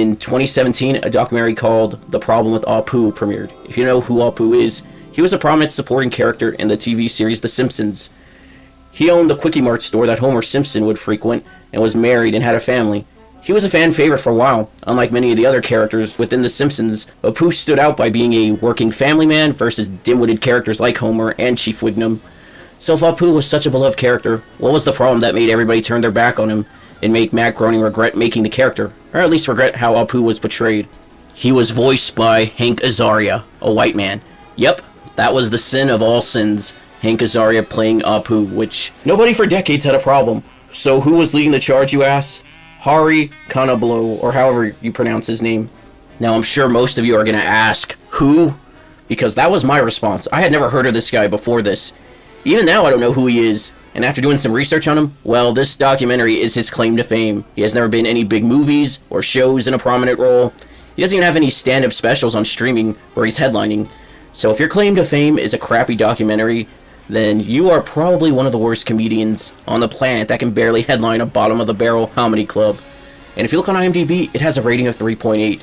In 2017, a documentary called The Problem with Apu premiered. If you know who Apu is, he was a prominent supporting character in the TV series The Simpsons. He owned the Quickie Mart store that Homer Simpson would frequent and was married and had a family. He was a fan favorite for a while. Unlike many of the other characters within The Simpsons, Apu stood out by being a working family man versus dim-witted characters like Homer and Chief Wiggum. So if Apu was such a beloved character, what was the problem that made everybody turn their back on him and make Matt Groening regret making the character, or at least regret how Apu was portrayed? He was voiced by Hank Azaria, a white man. Yep, that was the sin of all sins. Hank Azaria playing Apu, which nobody for decades had a problem. So who was leading the charge, you ask? Hari Kanablo, or however you pronounce his name. Now I'm sure most of you are gonna ask, who? Because that was my response. I had never heard of this guy before this. Even now I don't know who he is, and after doing some research on him, well, this documentary is his claim to fame. He has never been in any big movies or shows in a prominent role. He doesn't even have any stand-up specials on streaming where he's headlining. So if your claim to fame is a crappy documentary, then you are probably one of the worst comedians on the planet that can barely headline a bottom-of-the-barrel comedy club. And if you look on IMDb, it has a rating of 3.8.